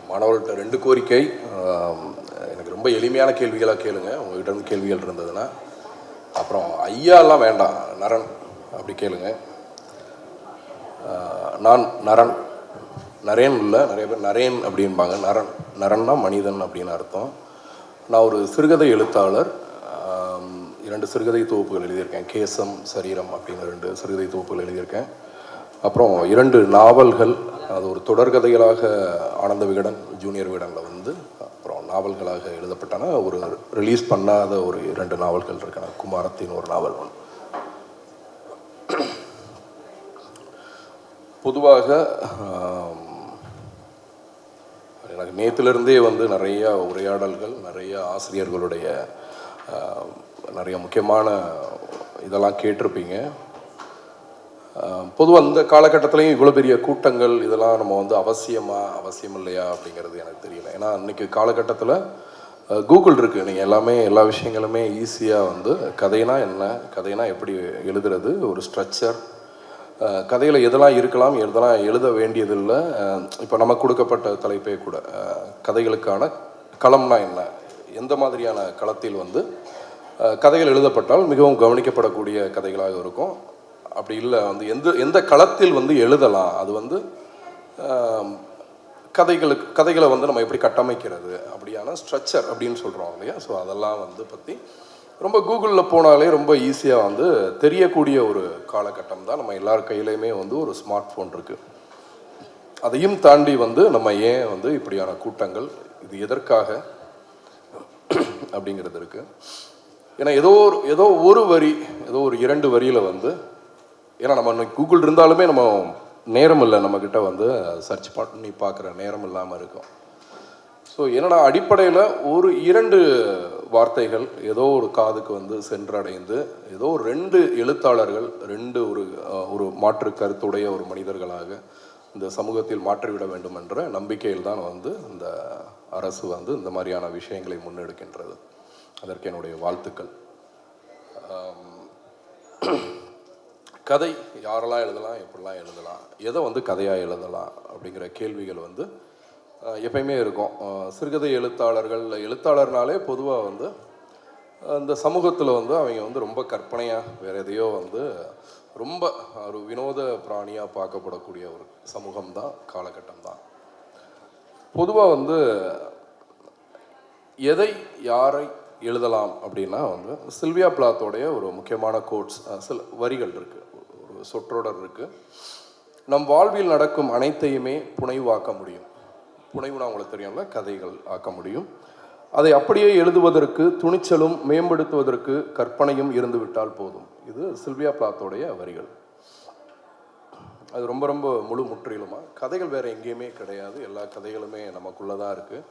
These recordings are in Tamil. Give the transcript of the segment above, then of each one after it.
மாணவர்கள்ட்ட 2 கோரிக்கை. எனக்கு ரொம்ப எளிமையான கேள்விகளாக கேளுங்க, உங்கள்கிட்ட இருந்து கேள்விகள் இருந்ததுன்னா. அப்புறம் ஐயாலாம் வேண்டாம், நரன் அப்படி கேளுங்க. நான் நரன், நரேன் இல்லை, நிறைய பேர் நரேன் அப்படின்பாங்க. நரன், நரன்னா மனிதன் அப்படின்னு அர்த்தம். நான் ஒரு சிறுகதை எழுத்தாளர். 2 சிறுகதை தொகுப்புகள் எழுதியிருக்கேன். கேசம் சரீரம் அப்படின்னு 2 சிறுகதை தொகுப்புகள் எழுதியிருக்கேன். அப்புறம் 2 நாவல்கள், அது ஒரு தொடர்கதைகளாக ஆனந்த விகடன் ஜூனியர் விகடனில் வந்து அப்புறம் நாவல்களாக எழுதப்பட்டன. ஒரு ரிலீஸ் பண்ணாத ஒரு 2 நாவல்கள் இருக்கன. குமாரத்தின் ஒரு நாவல் ஒன்று. பொதுவாக எனக்கு நேற்றுலேருந்தே வந்து நிறைய உரையாடல்கள், நிறைய ஆசிரியர்களுடைய நிறைய முக்கியமான இதெல்லாம் கேட்டிருப்பீங்க. பொதுவாக இந்த காலகட்டத்திலையும் இவ்வளோ பெரிய கூட்டங்கள் இதெல்லாம் நம்ம வந்து அவசியம் இல்லையா அப்படிங்கிறது எனக்கு தெரியல. ஏன்னா இன்றைக்கி காலகட்டத்தில் கூகுள் இருக்குது. நீங்கள் எல்லா விஷயங்களுமே ஈஸியாக வந்து கதைனா என்ன, கதைனா எப்படி எழுதுறது, ஒரு ஸ்ட்ரக்சர், கதையில் எதெல்லாம் இருக்கலாம், எதெல்லாம் எழுத வேண்டியதில்லை. இப்போ நமக்கு கொடுக்கப்பட்ட தலைப்பே கூட கதைகளுக்கான களம்னா என்ன, எந்த மாதிரியான களத்தில் வந்து கதைகள் எழுதப்பட்டால் மிகவும் கவனிக்கப்படக்கூடிய கதைகளாக இருக்கும். அப்படி இல்லை வந்து எந்த களத்தில் வந்து எழுதலாம், அது வந்து கதைகளை வந்து நம்ம எப்படி கட்டமைக்கிறது அப்படியான ஸ்ட்ரக்சர் அப்படின்னு சொல்கிறோம் இல்லையா. ஸோ அதெல்லாம் வந்து பற்றி ரொம்ப கூகுளில் போனாலே ரொம்ப ஈஸியாக வந்து தெரியக்கூடிய ஒரு காலகட்டம் தான். நம்ம எல்லார் கையிலையுமே வந்து ஒரு ஸ்மார்ட் ஃபோன் இருக்குது. அதையும் தாண்டி வந்து நம்ம ஏன் வந்து இப்படியான கூட்டங்கள், இது எதற்காக அப்படிங்கிறது இருக்குது. ஏன்னா ஏதோ ஒரு வரி, ஏதோ ஒரு 2 வரியில் வந்து, ஏன்னா நம்ம கூகுள் இருந்தாலுமே நம்ம நேரம் இல்லை, நம்மக்கிட்ட வந்து சர்ச் பண்ணி பார்க்குற நேரம் இல்லாமல் இருக்கும். ஸோ என்னோட அடிப்படையில் ஒரு 2 வார்த்தைகள் ஏதோ ஒரு காதுக்கு வந்து சென்றடைந்து, ஏதோ 2 எழுத்தாளர்கள், 2 ஒரு மாற்று கருத்துடைய ஒரு மனிதர்களாக இந்த சமூகத்தில் மாற்றிவிட வேண்டும் என்ற நம்பிக்கையில் தான் வந்து இந்த அரசு வந்து இந்த மாதிரியான விஷயங்களை முன்னெடுக்கின்றது. அதற்கு என்னுடைய வாழ்த்துக்கள். கதை யாரெல்லாம் எழுதலாம், எப்படிலாம் எழுதலாம், எதை வந்து கதையாக எழுதலாம் அப்படிங்கிற கேள்விகள் வந்து எப்பயுமே இருக்கும். சிறுகதை எழுத்தாளர்னாலே பொதுவாக வந்து இந்த சமூகத்தில் வந்து அவங்க வந்து ரொம்ப கற்பனையாக வேறு எதையோ வந்து ரொம்ப ஒரு வினோத பிராணியாக பார்க்கப்படக்கூடிய ஒரு சமூகம் தான், காலகட்டம் தான். பொதுவாக வந்து எதை யாரை எழுதலாம் அப்படின்னா வந்து சில்வியா பிளாத்தோடைய ஒரு முக்கியமான கோட்ஸ், சில வரிகள் இருக்குது, ஒரு சொற்றொடர் இருக்குது. நம் வாழ்வில் நடக்கும் அனைத்தையுமே புனைவாக்க முடியும். புனைவுனா உங்களுக்கு தெரியும்ல, கதைகள் ஆக்க முடியும். அதை அப்படியே எழுதுவதற்கு துணிச்சலும் மேம்படுத்துவதற்கு கற்பனையும் இருந்துவிட்டால் போதும். இது சில்வியா பிளாத்தோடைய வரிகள். அது ரொம்ப ரொம்ப முற்றிலுமாக கதைகள் வேறு எங்கேயுமே கிடையாது. எல்லா கதைகளுமே நமக்குள்ளே தான் இருக்குது,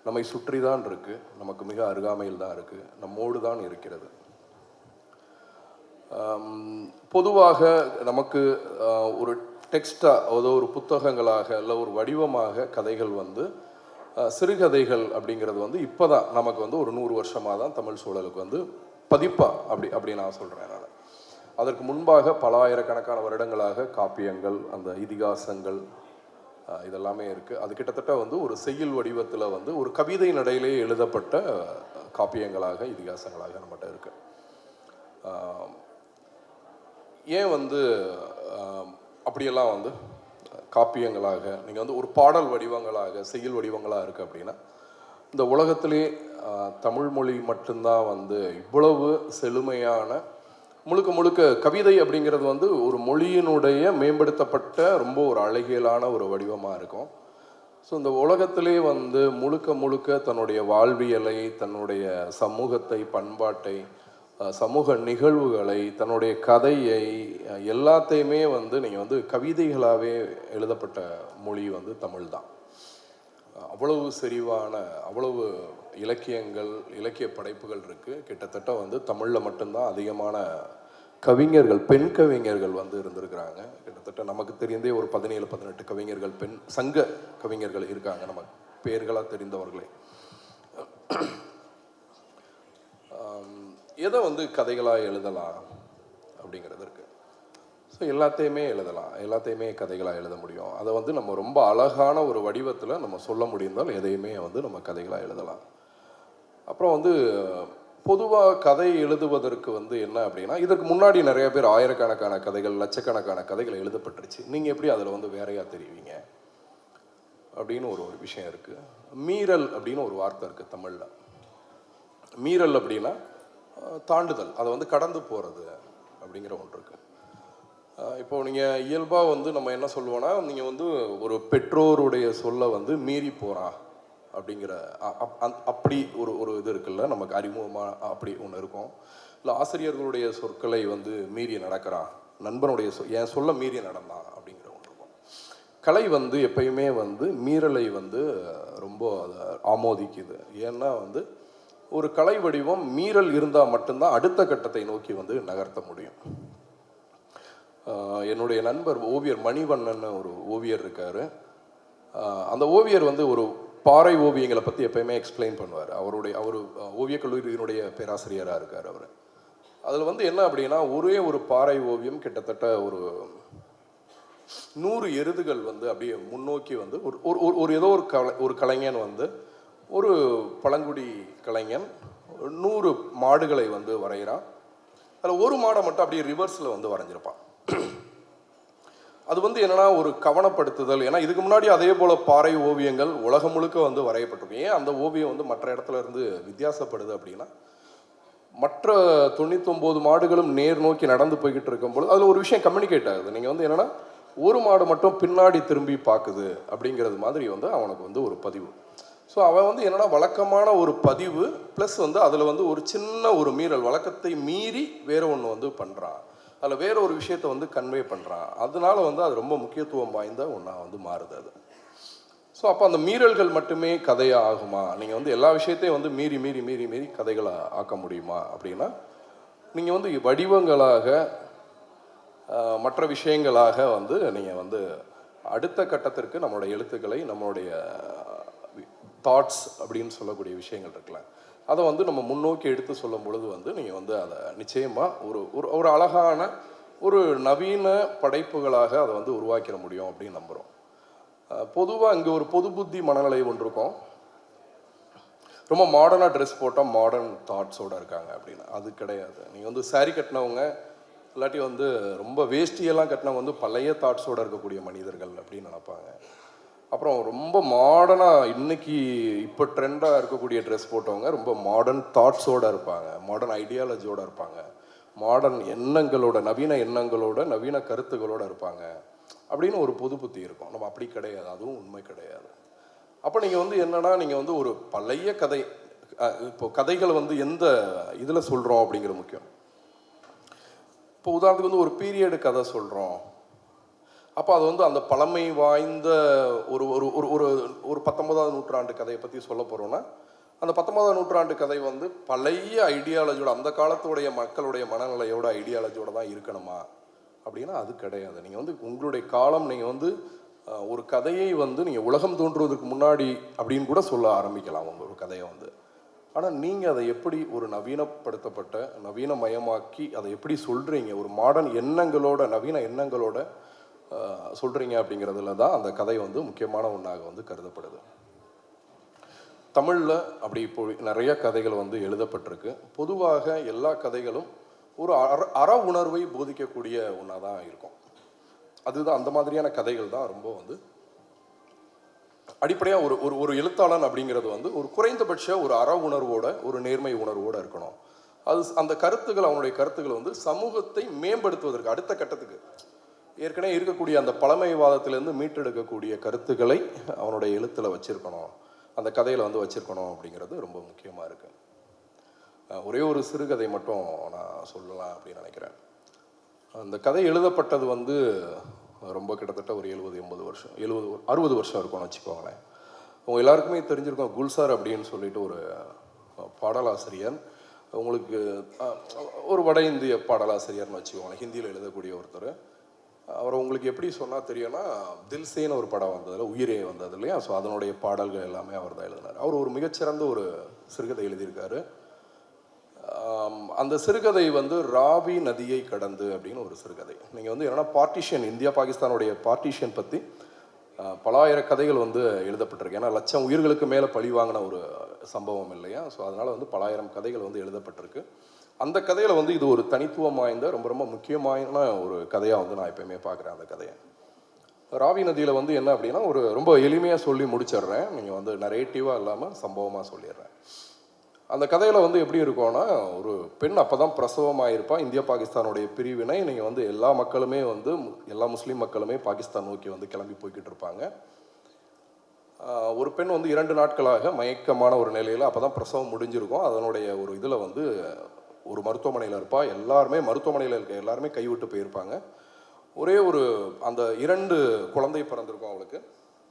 நம்மை சுற்றி தான் இருக்குது, நமக்கு மிக அருகாமையில் தான் இருக்குது, நம்மோடு தான் இருக்கிறது. பொதுவாக நமக்கு ஒரு டெக்ஸ்டாக, ஏதோ ஒரு புத்தகங்களாக இல்லை ஒரு வடிவமாக கதைகள் வந்து சிறுகதைகள் அப்படிங்கிறது வந்து இப்போ தான் நமக்கு வந்து ஒரு 100 வருஷமாக தான் தமிழ் சூழலுக்கு வந்து பதிப்பாக அப்படி நான் சொல்கிறேன். நான் அதற்கு முன்பாக பல ஆயிரக்கணக்கான வருடங்களாக காப்பியங்கள், அந்த இதிகாசங்கள் இதெல்லாமே இருக்குது. அது கிட்டத்தட்ட வந்து ஒரு செய்யுள் வடிவத்தில் வந்து ஒரு கவிதை நடையிலே எழுதப்பட்ட காப்பியங்களாக, இதிகாசங்களாக நம்மகிட்ட இருக்குது. ஏன் வந்து அப்படியெல்லாம் வந்து காப்பியங்களாக, நீங்கள் வந்து ஒரு பாடல் வடிவங்களாக, செய்யுள் வடிவங்களாக இருக்குது அப்படின்னா, இந்த உலகத்திலே தமிழ் மொழி மட்டும்தான் வந்து இவ்வளவு செழுமையான, முழுக்க கவிதை அப்படிங்கிறது வந்து ஒரு மொழியினுடைய மேம்படுத்தப்பட்ட ரொம்ப ஒரு அழகியலான ஒரு வடிவமாக இருக்கும். ஸோ இந்த உலகத்திலே வந்து முழுக்க தன்னுடைய வாழ்வியலை, தன்னுடைய சமூகத்தை, பண்பாட்டை, சமூக நிகழ்வுகளை, தன்னுடைய கதையை எல்லாத்தையுமே வந்து நீங்கள் வந்து கவிதைகளாகவே எழுதப்பட்ட மொழி வந்து தமிழ் தான். அவ்வளவு செறிவான, அவ்வளவு இலக்கியங்கள், இலக்கிய படைப்புகள் இருக்குது. கிட்டத்தட்ட வந்து தமிழில் மட்டும்தான் அதிகமான கவிஞர்கள், பெண் கவிஞர்கள் வந்து இருந்திருக்கிறாங்க. கிட்டத்தட்ட நமக்கு தெரிந்தே ஒரு 17-18 கவிஞர்கள், பெண் சங்க கவிஞர்கள் இருக்காங்க, நம்ம பெயர்களாக தெரிந்தவர்களே. எதை வந்து கதைகளாக எழுதலாம் அப்படிங்கிறது இருக்குது. ஸோ எல்லாத்தையுமே எழுதலாம், எல்லாத்தையுமே கதைகளாக எழுத முடியும். அதை வந்து நம்ம ரொம்ப அழகான ஒரு வடிவத்தில் நம்ம சொல்ல முடிந்தால் எதையுமே வந்து நம்ம கதைகளாக எழுதலாம். அப்புறம் வந்து பொதுவாக கதை எழுதுவதற்கு வந்து என்ன அப்படின்னா, இதற்கு முன்னாடி நிறைய பேர் ஆயிரக்கணக்கான கதைகள், லட்சக்கணக்கான கதைகள் எழுதப்பட்டுருச்சு. நீங்கள் எப்படி அதில் வந்து வேறையாக தெரிவிங்க அப்படின்னு ஒரு விஷயம் இருக்குது. மீறல் அப்படின்னு ஒரு வார்த்தை இருக்குது தமிழில். மீறல் அப்படின்னா தாண்டுதல், அதை வந்து கடந்து போகிறது அப்படிங்கிற ஒன்று இருக்குது. இப்போது நீங்கள் இயல்பாக வந்து நம்ம என்ன சொல்லுவோன்னா, நீங்கள் வந்து ஒரு பெற்றோருடைய சொல்லை வந்து மீறி போகிறான் அப்படிங்கிற அப்படி ஒரு இது இருக்குல்ல, நமக்கு அறிமுகமாக அப்படி ஒன்று இருக்கும். இல்லை ஆசிரியர்களுடைய சொற்களை வந்து மீறி நடக்கிறான், நண்பனுடைய என் சொல்ல மீறி நடந்தான் அப்படிங்கிற ஒன்று இருக்கும். கலை வந்து எப்பயுமே வந்து மீறலை வந்து ரொம்ப அதை ஆமோதிக்குது. ஏன்னா வந்து ஒரு கலை வடிவம் மீறல் இருந்தால் மட்டும்தான் அடுத்த கட்டத்தை நோக்கி வந்து நகர்த்த முடியும். என்னுடைய நண்பர் ஓவியர் மணிவண்ணன் ஒரு ஓவியர் இருக்கார். அந்த ஓவியர் வந்து ஒரு பாறை ஓவியங்களை பற்றி எப்பயுமே எக்ஸ்பிளைன் பண்ணுவார். அவர் ஓவியக் கல்லூரியினுடைய பேராசிரியராக இருக்கார் அவர். அதில் வந்து என்ன அப்படின்னா, ஒரே ஒரு பாறை ஓவியம் கிட்டத்தட்ட ஒரு 100 எருதுகள் வந்து அப்படியே முன்னோக்கி வந்து ஒரு ஏதோ ஒரு கலைஞன் வந்து, ஒரு பழங்குடி கலைஞன் 100 மாடுகளை வந்து வரைகிறான். அதில் ஒரு மாடை மட்டும் அப்படியே ரிவர்ஸில் வந்து வரைஞ்சிருப்பான். அது வந்து என்னன்னா ஒரு கவனப்படுத்துதல். ஏன்னா இதுக்கு முன்னாடி அதே போல் பாறை ஓவியங்கள் உலகம் முழுக்க வந்து வரையப்பட்டிருக்கும். ஏன் அந்த ஓவியம் வந்து மற்ற இடத்துல இருந்து வித்தியாசப்படுது அப்படின்னா, மற்ற 99 மாடுகளும் நேர் நோக்கி நடந்து போய்கிட்டு இருக்கும்போது அதில் ஒரு விஷயம் கம்யூனிகேட் ஆகுது. நீங்கள் வந்து என்னென்னா, ஒரு மாடு மட்டும் பின்னாடி திரும்பி பார்க்குது அப்படிங்கிறது மாதிரி வந்து அவனுக்கு வந்து ஒரு பதிவு. ஸோ அவன் வந்து என்னென்னா வழக்கமான ஒரு பதிவு ப்ளஸ் வந்து அதில் வந்து ஒரு சின்ன ஒரு மீறல், வழக்கத்தை மீறி வேறு ஒன்று வந்து பண்ணுறான். அதில் வேற ஒரு விஷயத்தை வந்து கன்வே பண்ணுறான். அதனால வந்து அது ரொம்ப முக்கியத்துவம் வாய்ந்த ஒன்றா வந்து மாறுது அது. ஸோ அப்போ அந்த மீறல்கள் மட்டுமே கதையாக ஆகுமா? நீங்கள் வந்து எல்லா விஷயத்தையும் வந்து மீறி மீறி மீறி மீறி கதைகளை ஆக்க முடியுமா அப்படின்னா, நீங்கள் வந்து வடிவங்களாக மற்ற விஷயங்களாக வந்து நீங்கள் வந்து அடுத்த கட்டத்திற்கு நம்மளுடைய எழுத்துக்களை, நம்மளுடைய தாட்ஸ் அப்படின்னு சொல்லக்கூடிய விஷயங்கள் இருக்குல்ல, அதை வந்து நம்ம முன்னோக்கி எடுத்து சொல்லும் பொழுது வந்து நீங்கள் வந்து அதை நிச்சயமாக ஒரு அழகான ஒரு நவீன படைப்புகளாக அதை வந்து உருவாக்கிட முடியும் அப்படின்னு நம்புகிறோம். பொதுவாக இங்கே ஒரு பொது புத்தி மனநிலை ஒன்று இருக்கும். ரொம்ப மாடர்னாக ட்ரெஸ் போட்டால் மாடர்ன் தாட்ஸோடு இருக்காங்க அப்படின்னு. அது கிடையாது. நீங்கள் வந்து சாரி கட்டினவங்க இல்லாட்டி வந்து ரொம்ப வேஷ்டியெல்லாம் கட்டினவங்க வந்து பழைய தாட்ஸோடு இருக்கக்கூடிய மனிதர்கள் அப்படின்னு நினைப்பாங்க. அப்புறம் ரொம்ப மாடர்னாக இன்னைக்கு இப்போ ட்ரெண்டாக இருக்கக்கூடிய ட்ரெஸ் போட்டவங்க ரொம்ப மாடர்ன் தாட்ஸோடு இருப்பாங்க, மாடர்ன் ஐடியாலஜியோடு இருப்பாங்க, மாடர்ன் எண்ணங்களோட, நவீன எண்ணங்களோட, நவீன கருத்துக்களோடு இருப்பாங்க அப்படின்னு ஒரு பொது புத்தி இருக்கும். நம்ம அப்படி கிடையாது, அதுவும் உண்மை கிடையாது. அப்போ நீங்கள் வந்து என்னன்னா, நீங்கள் வந்து ஒரு பழைய கதை, இப்போ கதைகளை வந்து எந்த இதில் சொல்கிறோம் அப்படிங்கிறது முக்கியம். இப்போ உதாரணத்துக்கு வந்து ஒரு பீரியடு கதை சொல்கிறோம், அப்போ அது வந்து அந்த பழமை வாய்ந்த ஒரு ஒரு ஒரு ஒரு 19ஆம் நூற்றாண்டு கதையை பற்றி சொல்ல போகிறோன்னா, அந்த 19ஆம் நூற்றாண்டு கதை வந்து பழைய ஐடியாலஜியோட, அந்த காலத்துடைய மக்களுடைய மனநிலையோட ஐடியாலஜியோட தான் இருக்கணுமா அப்படின்னா அது கிடையாது. நீங்கள் வந்து உங்களுடைய காலம், நீங்கள் வந்து ஒரு கதையை வந்து நீங்கள் உலகம் தோன்றுவதற்கு முன்னாடி அப்படின்னு கூட சொல்ல ஆரம்பிக்கலாம் உங்கள் ஒரு கதையை வந்து. ஆனால் நீங்கள் அதை எப்படி ஒரு நவீனப்படுத்தப்பட்ட, நவீனமயமாக்கி அதை எப்படி சொல்கிறீங்க, ஒரு மாடர்ன் எண்ணங்களோட, நவீன எண்ணங்களோட சொல்கிறீங்க அப்படிங்கிறதுல தான் அந்த கதை வந்து முக்கியமான ஒன்றாக வந்து கருதப்படுது. தமிழில் அப்படி இப்போ நிறைய கதைகள் வந்து எழுதப்பட்டிருக்கு. பொதுவாக எல்லா கதைகளும் ஒரு அற உணர்வை போதிக்கக்கூடிய ஒன்றாக தான் இருக்கும். அதுதான், அந்த மாதிரியான கதைகள் தான் ரொம்ப வந்து அடிப்படையாக ஒரு எழுத்தாளன் அப்படிங்கிறது வந்து ஒரு குறைந்தபட்ச ஒரு அற உணர்வோட, ஒரு நேர்மை உணர்வோடு இருக்கணும். அது அந்த கருத்துக்கள், அவனுடைய கருத்துக்கள் வந்து சமூகத்தை மேம்படுத்துவதற்கு அடுத்த கட்டத்துக்கு ஏற்கனவே இருக்கக்கூடிய அந்த பழமைவாதத்திலேருந்து மீட்டெடுக்கக்கூடிய கருத்துக்களை அவனுடைய எழுத்தில் வச்சுருக்கணும், அந்த கதையில் வந்து வச்சுருக்கணும் அப்படிங்கிறது ரொம்ப முக்கியமாக இருக்குது. ஒரே ஒரு சிறுகதை மட்டும் நான் சொல்லலாம் அப்படின்னு நினைக்கிறேன். அந்த கதை எழுதப்பட்டது வந்து ரொம்ப கிட்டத்தட்ட ஒரு 70-80 வருஷம், 60 வருஷம் இருக்கும்னு வச்சுக்கோங்களேன். உங்கள் எல்லாருக்குமே தெரிஞ்சிருக்கோம், குல்சார் அப்படின்னு சொல்லிட்டு ஒரு பாடலாசிரியர். உங்களுக்கு ஒரு வட இந்திய பாடலாசிரியர்னு வச்சுக்கோங்களேன், ஹிந்தியில் எழுதக்கூடிய ஒருத்தர். அவரை உங்களுக்கு எப்படி சொன்னால் தெரியும்னா, தில்சேன்னு ஒரு படம் வந்ததில், உயிரே வந்தது இல்லையா, ஸோ அதனுடைய பாடல்கள் எல்லாமே அவர் தான் எழுதினார். அவர் ஒரு மிகச்சிறந்த ஒரு சிறுகதை எழுதியிருக்காரு. அந்த சிறுகதை வந்து ராவி நதியை கடந்து அப்படின்னு ஒரு சிறுகதை. நீங்கள் வந்து என்னென்னா பார்ட்டிஷன், இந்தியா பாகிஸ்தானுடைய பார்ட்டிஷன் பற்றி பல ஆயிரம் கதைகள் வந்து எழுதப்பட்டிருக்கு. ஏன்னா லட்சம் உயிர்களுக்கு மேலே பழி வாங்கின ஒரு சம்பவம் இல்லையா? ஸோ அதனால் வந்து பல ஆயிரம் கதைகள் வந்து எழுதப்பட்டிருக்கு. அந்த கதையில் வந்து இது ஒரு தனித்துவம் வாய்ந்த ரொம்ப ரொம்ப முக்கியமான ஒரு கதையாக வந்து நான் எப்பயுமே பார்க்குறேன் அந்த கதையை. ராவி நதியில் வந்து என்ன அப்படின்னா ஒரு ரொம்ப எளிமையாக சொல்லி முடிச்சிடுறேன். நீங்கள் வந்து நரேட்டிவாக இல்லாமல் சம்பவமாக சொல்லிடுறேன். அந்த கதையில் வந்து எப்படி இருக்கும்னா, ஒரு பெண் அப்போ தான் பிரசவமாயிருப்பா. இந்தியா பாகிஸ்தானுடைய பிரிவினை நீங்கள் வந்து எல்லா மக்களுமே வந்து எல்லா முஸ்லீம் மக்களுமே பாகிஸ்தான் நோக்கி வந்து கிளம்பி போய்கிட்டு இருப்பாங்க. ஒரு பெண் வந்து 2 நாட்களாக மயக்கமான ஒரு நிலையில் அப்போ தான் பிரசவம் முடிஞ்சிருக்கும். அதனுடைய ஒரு இதில் வந்து ஒரு மருத்துவமனையில் இருப்பா. எல்லாருமே மருத்துவமனையில் இருக்க எல்லாருமே கைவிட்டு போயிருப்பாங்க. ஒரே ஒரு அந்த 2 குழந்தை பிறந்திருக்கும் அவளுக்கு.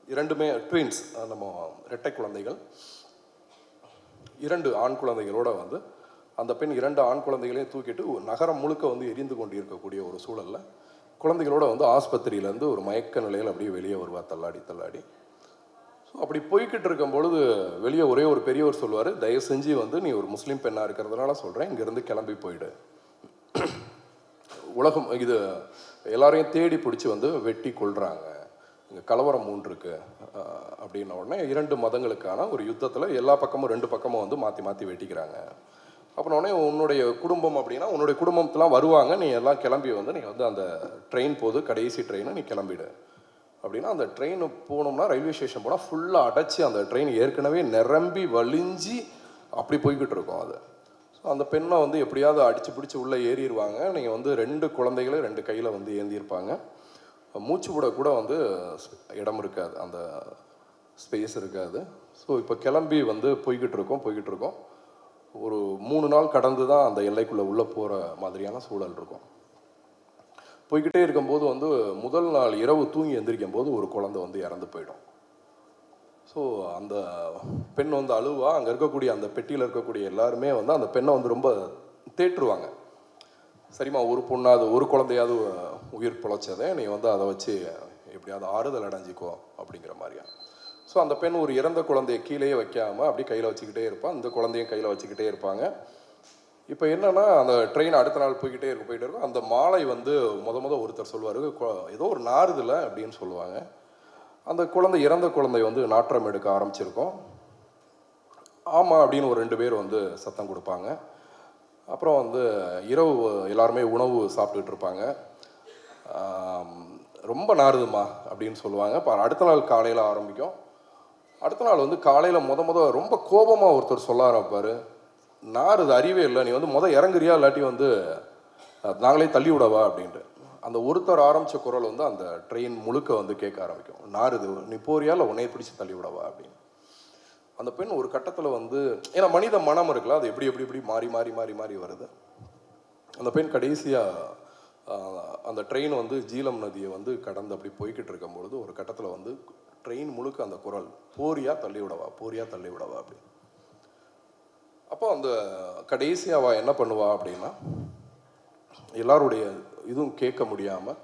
2மே ட்வின்ஸ், நம்ம இரட்டை குழந்தைகள். 2 ஆண் குழந்தைகளோட வந்து அந்த பெண் 2 ஆண் குழந்தைகளையும் தூக்கிட்டு நகரம் முழுக்க வந்து எரிந்து கொண்டு இருக்கக்கூடிய ஒரு சூழலில் குழந்தைகளோட வந்து ஆஸ்பத்திரியிலேருந்து ஒரு மயக்க நிலையில் அப்படியே வெளியே வருவா தள்ளாடி தள்ளாடி. ஸோ அப்படி போய்கிட்டு இருக்கும் பொழுது வெளியே ஒரே ஒரு பெரியவர் சொல்லுவார், தயவு செஞ்சு வந்து நீ ஒரு முஸ்லீம் பெண்ணாக இருக்கிறதுனால சொல்கிறேன், இங்கேருந்து கிளம்பி போயிடு. உலகம் இது எல்லாரையும் தேடி பிடிச்சி வந்து வெட்டி கொள்கிறாங்க, இங்கே கலவரம் 3 இருக்கு அப்படின்ன உடனே 2 மதங்களுக்கான ஒரு யுத்தத்தில் எல்லா பக்கமும் 2 பக்கமும் வந்து மாற்றி மாற்றி வெட்டிக்கிறாங்க. அப்புறம் உடனே உன்னுடைய குடும்பம் அப்படின்னா உன்னுடைய குடும்பத்தெலாம் வருவாங்க, நீ எல்லாம் கிளம்பி வந்து நீ வந்து அந்த ட்ரெயின் போது கடைசி ட்ரெயினை நீ கிளம்பிடு அப்படின்னா. அந்த ட்ரெயின் போனோம்னா ரயில்வே ஸ்டேஷன் போனால் ஃபுல்லாக அடைச்சி அந்த ட்ரெயின் ஏற்கனவே நிரம்பி வலிஞ்சி அப்படி போய்கிட்டு இருக்கோம் அது. ஸோ அந்த பெண்ணை வந்து எப்படியாவது அடித்து பிடிச்சி உள்ளே ஏறிடுவாங்க. நீங்கள் வந்து 2 குழந்தைகளை 2 கையில் வந்து ஏந்தியிருப்பாங்க. மூச்சு விட கூட வந்து இடம் இருக்காது, அந்த ஸ்பேஸ் இருக்காது. ஸோ இப்போ கிளம்பி வந்து போய்கிட்டு இருக்கோம். ஒரு 3 நாள் கடந்து தான் அந்த எல்லைக்குள்ளே உள்ளே போகிற மாதிரியான சூழல் இருக்கும். போய்கிட்டே இருக்கும்போது வந்து முதல் நாள் இரவு தூங்கி எந்திரிக்கும் போது ஒரு குழந்தை வந்து இறந்து போயிடும். ஸோ அந்த பெண் வந்து அழுவா. அங்கே இருக்கக்கூடிய அந்த பெட்டியில் இருக்கக்கூடிய எல்லாருமே வந்து அந்த பெண்ணை வந்து ரொம்ப தேற்றுவாங்க. சரிம்மா, ஒரு பொண்ணாவது ஒரு குழந்தையாவது உயிர் பிழைச்சதே, நீ வந்து அதை வச்சு எப்படியாவது ஆறுதல் அடைஞ்சிக்கோ அப்படிங்கிற மாதிரியா. ஸோ அந்த பெண் ஒரு இறந்த குழந்தைய கீழே வைக்காமல் அப்படி கையில் வச்சுக்கிட்டே இருப்பான். இந்த குழந்தையும் கையில் வச்சுக்கிட்டே இருப்பாங்க. இப்போ என்னன்னா அந்த ட்ரெயின் அடுத்த நாள் போய்கிட்டே இருக்கும். அந்த மாலை வந்து ஒருத்தர் சொல்லுவார், ஏதோ ஒரு நாறுதில்ல அப்படின்னு சொல்லுவாங்க. அந்த குழந்தை இறந்த குழந்தை வந்து நாற்றம் எடுக்க ஆரம்பிச்சிருக்கோம். ஆமாம் அப்படின்னு ஒரு 2 பேர் வந்து சத்தம் கொடுப்பாங்க. அப்புறம் வந்து இரவு எல்லாருமே உணவு சாப்பிட்டுட்டு இருப்பாங்க. ரொம்ப நாறுதுமா அப்படின்னு சொல்லுவாங்க. இப்போ அடுத்த நாள் காலையில் ஆரம்பிக்கும். அடுத்த நாள் வந்து காலையில் ரொம்ப கோபமாக ஒருத்தர் சொல்ல ஆரம்பிப்பார், நாறுது, அறிவே இல்லை, நீ வந்து இறங்குறியா இல்லாட்டி வந்து நாங்களே தள்ளி விடவா அப்படின்ட்டு. அந்த ஒருத்தர் ஆரம்பித்த குரல் வந்து அந்த ட்ரெயின் முழுக்க வந்து கேட்க ஆரம்பிக்கும், நாறுது, நீ போறியா இல்லை உன்னையை பிடிச்சி தள்ளி விடவா அப்படின்னு. அந்த பெண் ஒரு கட்டத்தில் வந்து, ஏன்னா மனித மனம் இருக்குல்ல, அது எப்படி மாறி வருது. அந்த பெண் கடைசியாக அந்த ட்ரெயின் வந்து ஜீலம் நதியை வந்து கடந்து அப்படி போய்கிட்டு இருக்கும்பொழுது ஒரு கட்டத்தில் வந்து ட்ரெயின் முழுக்க அந்த குரல், போறியா தள்ளி விடவா அப்படி. அப்போ அந்த கடைசியாக அவள் என்ன பண்ணுவா அப்படின்னா, எல்லாருடைய இதுவும் கேட்க முடியாமல்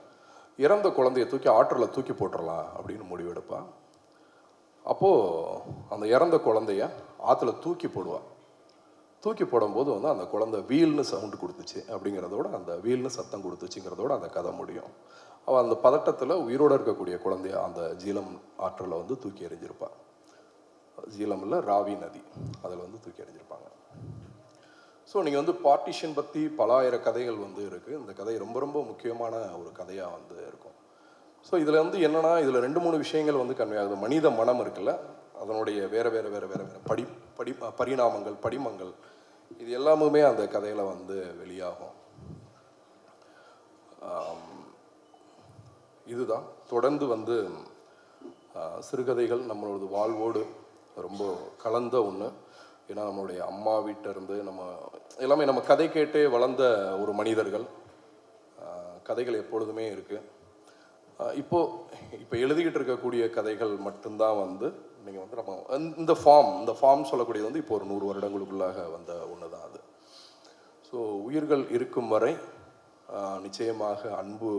இறந்த குழந்தைய தூக்கி ஆற்றில் தூக்கி போட்டுடலாம் அப்படின்னு முடிவெடுப்பாள். அப்போது அந்த இறந்த குழந்தைய ஆற்றுல தூக்கி போடுவாள். தூக்கி போடும்போது வந்து அந்த குழந்தை வீல்னு சவுண்டு கொடுத்துச்சு அப்படிங்கிறதோட, அந்த வீல்னு சத்தம் கொடுத்துச்சுங்கிறதோட அந்த கதை முடியும். அவள் அந்த பதட்டத்தில் உயிரோடு இருக்கக்கூடிய குழந்தைய அந்த ஜீலம் ஆற்றில் வந்து தூக்கி எறிஞ்சிருப்பாள். ஜீலமில் ராவி நதி, அதில் வந்து தூக்கி எறிஞ்சிருப்பாங்க. ஸோ நீங்கள் வந்து பார்ட்டிஷன் பற்றி பல ஆயிரம் கதைகள் வந்து இருக்குது. இந்த கதை ரொம்ப ரொம்ப முக்கியமான ஒரு கதையாக வந்து இருக்கும். ஸோ இதில் வந்து என்னென்னா, இதில் 2-3 விஷயங்கள் வந்து கன்வே ஆகுது. மனித மனம் இருக்குல்ல, அதனுடைய வேறு பரிணாமங்கள், படிமங்கள், இது எல்லாமுமே அந்த கதையில் வந்து வெளியாகும். இதுதான் தொடர்ந்து வந்து சிறுகதைகள் நம்மளோட வாழ்வோடு ரொம்ப கலந்த ஒன்று. ஏன்னா நம்மளுடைய அம்மா வீட்டிலேருந்து நம்ம எல்லாமே நம்ம கதை கேட்டே வளர்ந்த ஒரு மனிதர்கள். கதைகள் எப்பொழுதுமே இருக்குது. இப்போ எழுதிக்கிட்டு இருக்கக்கூடிய கதைகள் மட்டும்தான் வந்து நீங்கள் வந்து நம்ம இந்த ஃபார்ம் சொல்லக்கூடியது வந்து இப்போ ஒரு 100 வருடங்களுக்குள்ளாக வந்த ஒன்று தான் அது. ஸோ உயிர்கள் இருக்கும் வரை நிச்சயமாக அன்பு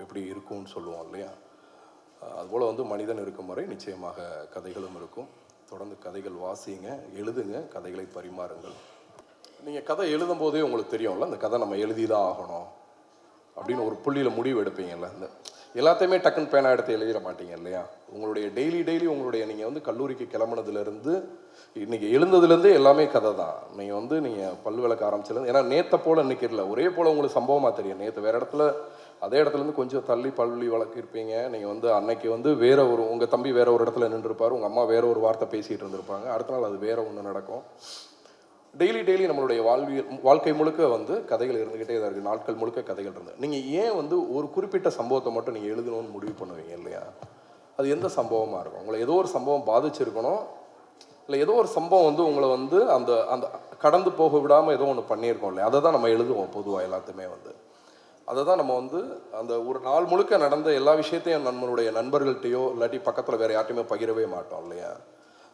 எப்படி இருக்கும்னு சொல்லுவோம் இல்லையா, அதுபோல் வந்து மனிதன் இருக்கும் வரை நிச்சயமாக கதைகளும் இருக்கும். தொடர்ந்து கதைகள் வாசிங்க, எழுதுங்க, கதைகளை பரிமாறுங்கள். நீங்கள் கதை எழுதும் போதே உங்களுக்கு தெரியும்ல இந்த கதை நம்ம எழுதி தான் ஆகணும் அப்படின்னு ஒரு புள்ளியில் முடிவு எடுப்பீங்கல்ல. இந்த எல்லாத்தையுமே டக்குன்னு பேனா எடுத்து எழுதிட மாட்டீங்க இல்லையா? உங்களுடைய டெய்லி உங்களுடைய நீங்கள் வந்து கல்லூரிக்கு கிளம்புனதுலேருந்து இன்றைக்கி எழுந்ததுலேருந்தே எல்லாமே கதை தான். நீங்கள் பல் விளக்க ஆரம்பிச்சிலேருந்து, ஏன்னா நேற்றை போல் இன்றைக்கி இல்லை, ஒரே போல் உங்களுக்கு சம்பவமாக தெரியும். நேற்று வேறு இடத்துல அதே இடத்துலேருந்து கொஞ்சம் தள்ளி பள்ளி வளர்க்கிருப்பீங்க. நீங்கள் அன்னைக்கு வேற ஒரு உங்கள் தம்பி வேற ஒரு இடத்துல நின்றுருப்பார், உங்கள் அம்மா வேற ஒரு வார்த்தை பேசிகிட்டு இருந்திருப்பாங்க, அடுத்த நாள் அது வேற ஒன்று நடக்கும். டெய்லி நம்மளுடைய வாழ்க்கை முழுக்க கதைகள் இருந்துக்கிட்டே தான் இருக்குது. நாட்கள் முழுக்க கதைகள் இருந்து நீங்கள் ஏன் ஒரு குறிப்பிட்ட சம்பவத்தை மட்டும் நீங்கள் எழுதணும்னு முடிவு பண்ணுவீங்க இல்லையா? அது எந்த சம்பவமாக இருக்கும்? உங்களை ஏதோ ஒரு சம்பவம் பாதிச்சிருக்கணும், இல்லை ஏதோ ஒரு சம்பவம் உங்களை அந்த அந்த கடந்து போக விடாமல் ஏதோ ஒன்று பண்ணியிருக்கோம் இல்லையா? அதை தான் நம்ம எழுதுவோம் பொதுவாக எல்லாத்தையுமே அதை தான் நம்ம அந்த ஒரு நாள் முழுக்க நடந்த எல்லா விஷயத்தையும் நம்மளுடைய நண்பர்கள்ட்டையோ இல்லாட்டி பக்கத்தில் வேறு யார்ட்டையுமே பகிரவே மாட்டோம் இல்லையா?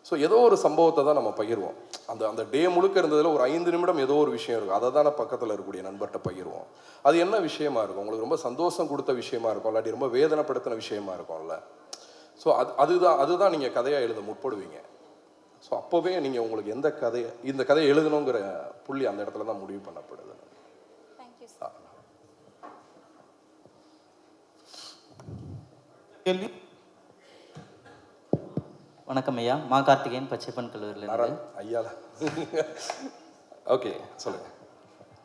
ஸோ ஏதோ ஒரு சம்பவத்தை தான் நம்ம பகிர்வோம். அந்த டே முழுக்க இருந்ததில் ஒரு 5 நிமிடம் ஏதோ ஒரு விஷயம் இருக்கும், அதை தானே பக்கத்தில் இருக்கக்கூடிய நண்பர்கிட்ட பகிர்வோம். அது என்ன விஷயமா இருக்கும்? உங்களுக்கு ரொம்ப சந்தோஷம் கொடுத்த விஷயமா இருக்கும், இல்லாட்டி ரொம்ப வேதனைப்படுத்தின விஷயமா இருக்கும்ல. ஸோ அதுதான் நீங்கள் கதையாக எழுத முற்படுவீங்க. ஸோ அப்போவே நீங்கள் உங்களுக்கு இந்த கதையை எழுதணுங்கிற புள்ளி அந்த இடத்துல தான் முடிவு பண்ணப்படுது. கேள்வி. வணக்கம் ஐயா, மா கார்த்திகேயன், பச்சைப்பன் கல்லூரியில் ஐயா. ஓகே, சொல்லுங்கள்.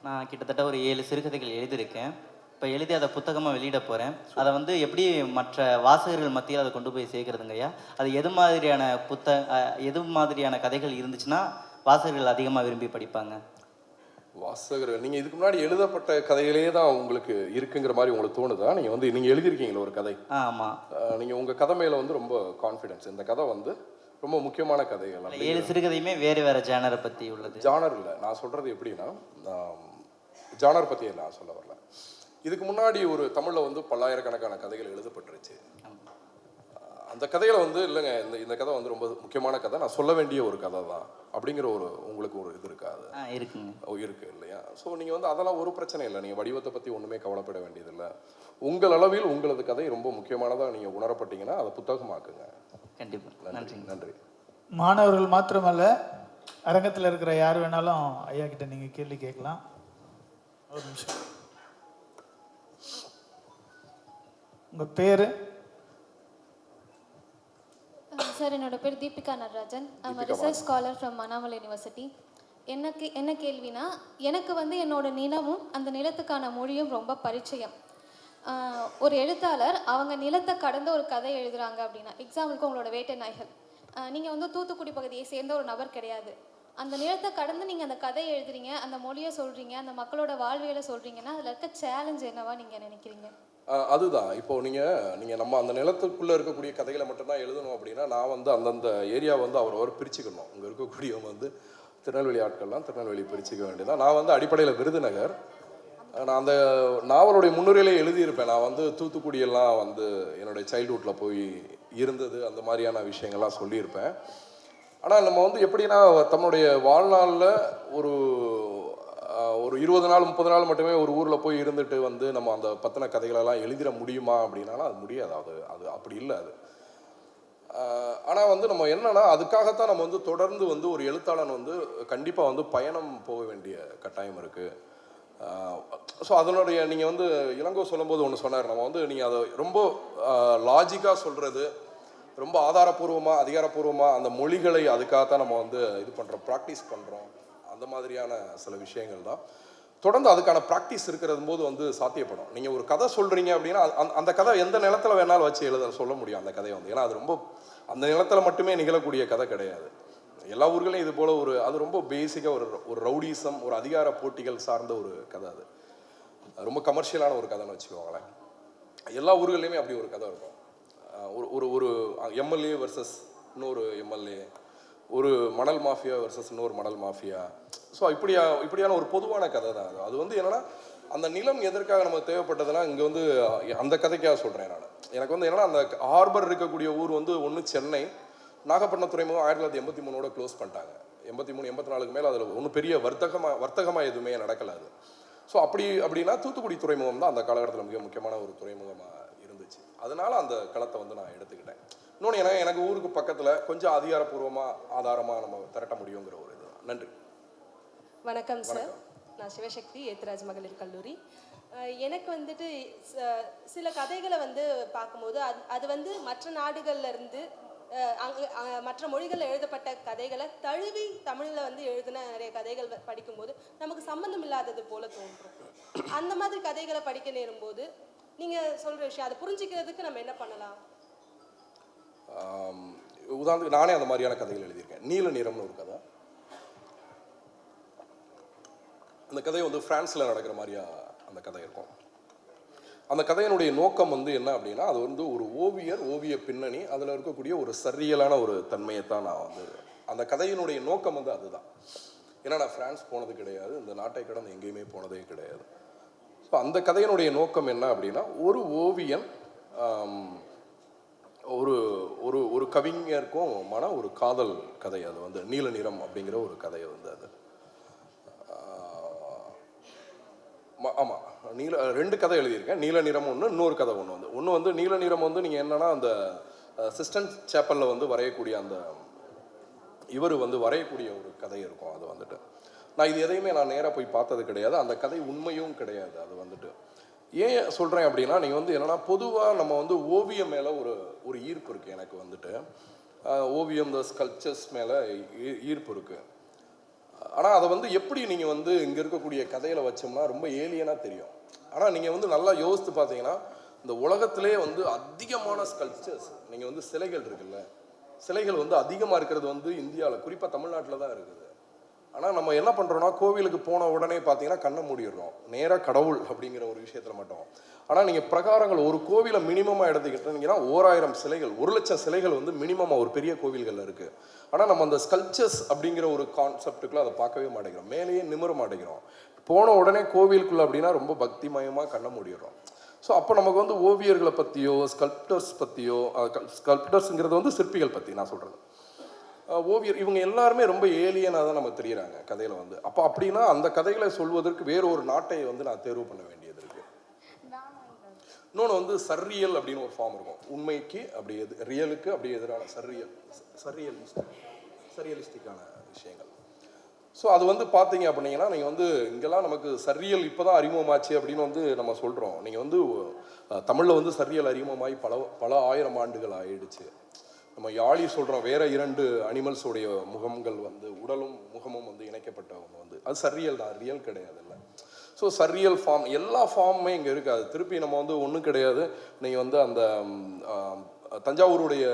நான் கிட்டத்தட்ட ஒரு 7 சிறுகதைகள் எழுதியிருக்கேன். இப்போ எழுதி அதை புத்தகமாக வெளியிட போகிறேன். அதை எப்படி மற்ற வாசகர்கள் மத்தியில் அதை கொண்டு போய் சேர்க்குறதுங்க ஐயா? அது எது மாதிரியான கதைகள் இருந்துச்சுன்னா வாசகர்கள் அதிகமாக விரும்பி படிப்பாங்க? வாசகர்கள் நீங்கள் இதுக்கு முன்னாடி எழுதப்பட்ட கதைகளே தான் உங்களுக்கு இருக்குங்கிற மாதிரி உங்களுக்கு தோணுதா? நீங்கள் எழுதியிருக்கீங்களா ஒரு கதை? ஆமாம். நீங்கள் உங்கள் கதை மேலே ரொம்ப கான்ஃபிடென்ஸ், இந்த கதை ரொம்ப முக்கியமான கதைகள். 7 சிறுகதையுமே வேறு ஜானரை பற்றி உள்ளது. ஜானர் இல்லை, நான் சொல்கிறது எப்படின்னா ஜானர் பற்றி நான் சொல்ல வரல. இதுக்கு முன்னாடி ஒரு தமிழில் பல்லாயிரக்கணக்கான கதைகள் எழுதப்பட்டுருச்சு. அந்த கதைகளை இல்லைங்க இந்த கதை ரொம்ப முக்கியமான கதை, நான் சொல்ல வேண்டிய ஒரு கதை தான் அப்படிங்கிற உங்களுக்கு ஒரு இது இருக்காது? இருக்கு இல்லையா? ஸோ நீங்கள் அதெல்லாம் ஒரு பிரச்சனை இல்லை, நீங்கள் வடிவத்தை பற்றி ஒன்றுமே கவலைப்பட வேண்டியதில்லை. உங்கள் அளவில் உங்களது கதை ரொம்ப முக்கியமானதாக நீங்கள் உணரப்பட்டீங்கன்னா அதை புத்தகமாக்குங்க. கண்டிப்பாக. நன்றி. நன்றி. மாணவர்கள் மாத்திரமல்ல, அரங்கத்தில் இருக்கிற யார் வேணாலும் ஐயா கிட்ட நீங்கள் கேள்வி கேட்கலாம். ஒரு நிமிஷம். உங்கள் பேர்? சார், என்னோட பேர் Deepika Natarajan. I'm a research scholar from Annamalai university. என்ன கேள்வினா, எனக்கு என்னோட நிலமும் அந்த நிலத்துக்கான மொழியும் ரொம்ப பரிச்சயம். ஒரு எழுத்தாளர் அவங்க நிலத்தை கடந்த ஒரு கதை எழுதுகிறாங்க அப்படின்னா, எக்ஸாம்பிளுக்கு உங்களோட வேட்டை நாய்கள், நீங்கள் தூத்துக்குடி பகுதியை சேர்ந்த ஒரு நபர் கிடையாது. அந்த நிலத்தை கடந்து நீங்கள் அந்த கதை எழுதுறீங்க, அந்த மொழியை சொல்கிறீங்க, அந்த மக்களோட வாழ்வியலை சொல்கிறீங்கன்னா அதில் இருக்க சேலஞ்ச் என்னவா நீங்கள் நினைக்கிறீங்க? அதுதான் இப்போ நீங்கள் நம்ம அந்த நிலத்துக்குள்ளே இருக்கக்கூடிய கதைகளை மட்டும்தான் எழுதணும் அப்படின்னா, நான் அந்தந்த ஏரியா அவர் பிரிச்சுக்கணும். இங்கே இருக்கக்கூடியவங்க திருநெல்வேலி ஆட்கள்லாம் திருநெல்வேலி பிரிச்சுக்க வேண்டியதான். நான் அடிப்படையில் விருதுநகர். நான் அந்த நாவலுடைய முன்னுரையிலே எழுதியிருப்பேன். நான் தூத்துக்குடியெல்லாம் என்னுடைய சைல்ட்ஹுட்டில் போய் இருந்தது, அந்த மாதிரியான விஷயங்கள்லாம் சொல்லியிருப்பேன். ஆனால் நம்ம எப்படின்னா, தன்னுடைய வாழ்நாளில் ஒரு 20 நாள் 30 நாள் மட்டுமே ஒரு ஊரில் போய் இருந்துட்டு நம்ம அந்த பத்தின கதைகளெல்லாம் எழுதிட முடியுமா அப்படின்னாலும் அது முடியாது. அது அப்படி இல்லை அது. ஆனால் நம்ம என்னன்னா, அதுக்காகத்தான் நம்ம தொடர்ந்து ஒரு எழுத்தாளன் கண்டிப்பாக பயணம் போக வேண்டிய கட்டாயம் இருக்குது. ஸோ அதனுடைய நீங்கள் இளங்கோ சொல்லும்போது ஒன்று சொன்னார், நம்ம நீங்கள் அதை ரொம்ப லாஜிக்காக சொல்கிறது, ரொம்ப ஆதாரபூர்வமாக அதிகாரப்பூர்வமாக அந்த மொழிகளை அதுக்காகத்தான் நம்ம இது பண்ணுறோம், ப்ராக்டிஸ் பண்ணுறோம். அந்த மாதிரியான சில விஷயங்கள் தான் தொடர்ந்து அதுக்கான ப்ராக்டிஸ் இருக்கிறது போது சாத்தியப்படும். நீங்கள் ஒரு கதை சொல்கிறீங்க அப்படின்னா அந்த கதை எந்த நிலத்தில் வேணாலும் வச்சு சொல்ல முடியும் அந்த கதையை ஏன்னா அது ரொம்ப அந்த நிலத்தில் மட்டுமே நிகழக்கூடிய கதை கிடையாது. எல்லா ஊர்களையும் இது போல் அது ரொம்ப பேசிக்காக ஒரு ரவுடிசம், ஒரு அதிகார போட்டிகள் சார்ந்த ஒரு கதை. அது ரொம்ப கமர்ஷியலான ஒரு கதைன்னு வச்சுக்கோங்களேன். எல்லா ஊர்களையுமே அப்படி ஒரு கதை இருக்கும். ஒரு எம்எல்ஏ வர்சஸ் இன்னொரு எம்எல்ஏ, ஒரு மணல் மாஃபியா வர்சஸ் இன்னொரு மணல் மாஃபியா. ஸோ இப்படியான ஒரு பொதுவான கதை தான் அது. என்னென்னா, அந்த நிலம் எதற்காக நமக்கு தேவைப்பட்டதுன்னா, இங்கே அந்த கதைக்காக சொல்கிறேன் நான். எனக்கு என்னென்னா, அந்த ஹார்பர் இருக்கக்கூடிய ஊர் ஒன்று சென்னை, நாகப்பட்டினம் துறைமுகம் 1983 க்ளோஸ் பண்ணிட்டாங்க. 83 84க்கு மேலே அதில் ஒன்றும் பெரிய வர்த்தகமாக எதுவுமே நடக்கலை அது. ஸோ அப்படின்னா தூத்துக்குடி துறைமுகம் தான் அந்த காலகட்டத்தில் மிக முக்கியமான ஒரு துறைமுகமாக இருந்துச்சு. அதனால அந்த களத்தை நான் எடுத்துக்கிட்டேன். இன்னொன்று எனக்கு ஊருக்கு பக்கத்தில் கொஞ்சம் அதிகாரப்பூர்வமாக ஆதாரமாக நம்ம திரட்ட முடியுங்கிற ஒரு இது. நன்றி. வணக்கம் சார், நான் சிவசக்தி ஏத்துராஜ் மகளிர் கல்லூரி. எனக்கு வந்துட்டு சில கதைகளை வந்து பார்க்கும்போது அது வந்து மற்ற நாடுகள்ல இருந்து மற்ற மொழிகளில் எழுதப்பட்ட கதைகளை தழுவி தமிழில் வந்து எழுதின நிறைய கதைகள் படிக்கும்போது நமக்கு சம்மந்தம் இல்லாதது போல தோன்றும். அந்த மாதிரி கதைகளை படிக்க நேரும்போது நீங்கள் சொல்கிற விஷயம் அதை புரிஞ்சிக்கிறதுக்கு நம்ம என்ன பண்ணலாம்? உதாரணத்துக்கு நானே அந்த மாதிரியான கதைகள் எழுதியிருக்கேன். நீல நிறம்னு ஒரு கதை. அந்த கதை வந்து பிரான்ஸில் நடக்கிற மாதிரியா அந்த கதை இருக்கும். அந்த கதையினுடைய நோக்கம் வந்து என்ன அப்படின்னா, அது வந்து ஒரு ஓவிய பின்னணி, அதில் இருக்கக்கூடிய ஒரு சரியலான ஒரு தன்மையை தான் நான் வந்து அந்த கதையினுடைய நோக்கம் வந்து அதுதான். ஏன்னா நான் பிரான்ஸ் போனது கிடையாது, இந்த நாட்டை கடந்து எங்கேயுமே போனதே கிடையாது. ஸோ அந்த கதையினுடைய நோக்கம் என்ன அப்படின்னா, ஒரு ஓவியன் ஒரு ஒரு ஒரு கவிஞருக்கும் ஒரு காதல் கதை. அது வந்து நீல நிறம் அப்படிங்கிற ஒரு கதையை வந்து அது ஆமாம், ரெண்டு கதை எழுதியிருக்கேன். நீல நிறம் ஒன்று, இன்னொரு கதை ஒன்று வந்து நீல நிறம் வந்து நீங்கள் என்னன்னா அந்த சிஸ்டன் சேப்பலில் வந்து வரையக்கூடிய அந்த இவர் வந்து வரையக்கூடிய ஒரு கதை இருக்கும். அது வந்துட்டு நான் இது எதையுமே நான் நேராக போய் பார்த்தது கிடையாது, அந்த கதை உண்மையும் கிடையாது. அது வந்துட்டு ஏன் சொல்கிறேன் அப்படின்னா, நீங்கள் வந்து என்னென்னா பொதுவாக நம்ம வந்து ஓவியம் மேலே ஒரு ஈர்ப்பு இருக்குது. எனக்கு வந்துட்டு ஓவியம், இந்த ஸ்கல்ப்சர்ஸ் மேலே ஈர்ப்பு இருக்குது. ஆனால் அதை வந்து எப்படி நீங்கள் வந்து இங்கே இருக்கக்கூடிய கதையில் வச்சோம்னா ரொம்ப ஏலியனாக தெரியும். ஆனால் நீங்கள் வந்து நல்லா யோசித்து பார்த்தீங்கன்னா, இந்த உலகத்திலே வந்து அதிகமான ஸ்கல்ப்சர்ஸ், நீங்கள் வந்து சிலைகள் இருக்குல்ல, சிலைகள் வந்து அதிகமாக இருக்கிறது வந்து இந்தியாவில், குறிப்பாக தமிழ்நாட்டில் தான் இருக்குது. ஆனால் நம்ம என்ன பண்ணுறோன்னா, கோவிலுக்கு போன உடனே பார்த்தீங்கன்னா கண்ணை மூடிடுறோம், நேராக கடவுள் அப்படிங்கிற ஒரு விஷயத்தில் மட்டும். ஆனால் நீங்கள் பிரகாரங்கள் ஒரு கோவிலை மினிமமாக எடுத்துக்கிட்டீங்கன்னா 1000 சிலைகள், 1,00,000 சிலைகள் வந்து மினிமமாக ஒரு பெரிய கோவில்களில் இருக்குது. ஆனால் நம்ம அந்த ஸ்கல்ப்சர்ஸ் அப்படிங்கிற ஒரு கான்செப்டுக்குள்ளே அதை பார்க்கவே மாட்டேங்கிறோம், மேலேயே நிமிர மாட்டேங்கிறோம். போன உடனே கோவிலுக்குள்ளே அப்படின்னா ரொம்ப பக்திமயமாக கண்ணை மூடிடுறோம். ஸோ அப்போ நமக்கு வந்து ஓவியர்களை பற்றியோ ஸ்கல்ப்டர்ஸ் பற்றியோ, ஸ்கல்ப்டர்ஸுங்கிறது வந்து சிற்பிகள் பற்றி நான் சொல்கிறது, ஓவியர், இவங்க எல்லாருமே ரொம்ப ஏலியனாக தான் நமக்கு தெரியுறாங்க கதையில் வந்து. அப்போ அப்படின்னா அந்த கதைகளை சொல்வதற்கு வேறு ஒரு நாட்டை வந்து நான் தேர்வு பண்ண வேண்டியது இருக்குது. இன்னொன்று வந்து சர்ரியல் அப்படின்னு ஒரு ஃபார்ம் இருக்கும். உண்மைக்கு அப்படி ரியலுக்கு அப்படி எதிரான சரியலிஸ்டிக்கான விஷயங்கள். ஸோ அது வந்து பார்த்தீங்க அப்படிங்கன்னா, நீங்கள் வந்து இங்கெல்லாம் நமக்கு சர்ரியல் இப்போ தான் அறிமுகமாச்சு அப்படின்னு வந்து நம்ம சொல்கிறோம். நீங்கள் வந்து தமிழில் வந்து சர்ரியல் அறிமுகமாகி பல ஆயிரம் ஆண்டுகள் ஆயிடுச்சு. நம்ம யாழி சொல்கிறோம், வேற 2 அனிமல்ஸோடைய முகங்கள் வந்து உடலும் முகமும் வந்து இணைக்கப்பட்டவங்க வந்து அது சர்ரியல் தான், ரியல் கிடையாது இல்லை. ஸோ சர்ரியல் ஃபார்ம், எல்லா ஃபார்முமே இங்கே இருக்காது. திருப்பி நம்ம வந்து ஒன்றும் கிடையாது. நீங்கள் வந்து அந்த தஞ்சாவூருடைய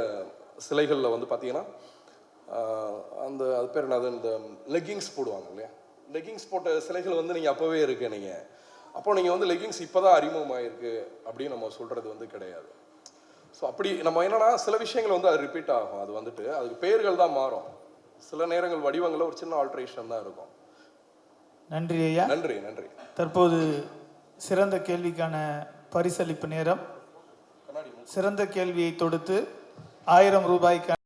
சிலைகளில் வந்து பார்த்தீங்கன்னா அந்த அது பேர் என்னது, இந்த லெக்கிங்ஸ் போடுவாங்க இல்லையா, லெக்கிங்ஸ் போட்ட சிலைகள் வந்து நீங்கள் அப்போவே இருக்கு. நீங்கள் அப்போ நீங்கள் வந்து லெக்கிங்ஸ் இப்போ தான் அறிமுகமாயிருக்கு அப்படின்னு நம்ம சொல்கிறது வந்து கிடையாது. ஸோ அப்படி நம்ம என்னன்னா சில விஷயங்கள் வந்து அது ரிப்பீட் ஆகும். அது வந்துட்டு அதுக்கு பெயர்கள் தான் மாறும், சில நேரங்கள் வடிவங்களில் ஒரு சின்ன ஆல்ட்ரேஷன் தான் இருக்கும். நன்றி ஐயா. நன்றி. தற்போது சிறந்த கேள்விக்கான பரிசளிப்பு நேரம். சிறந்த கேள்வியை தொடுத்து 1000 ரூபாய்க்கான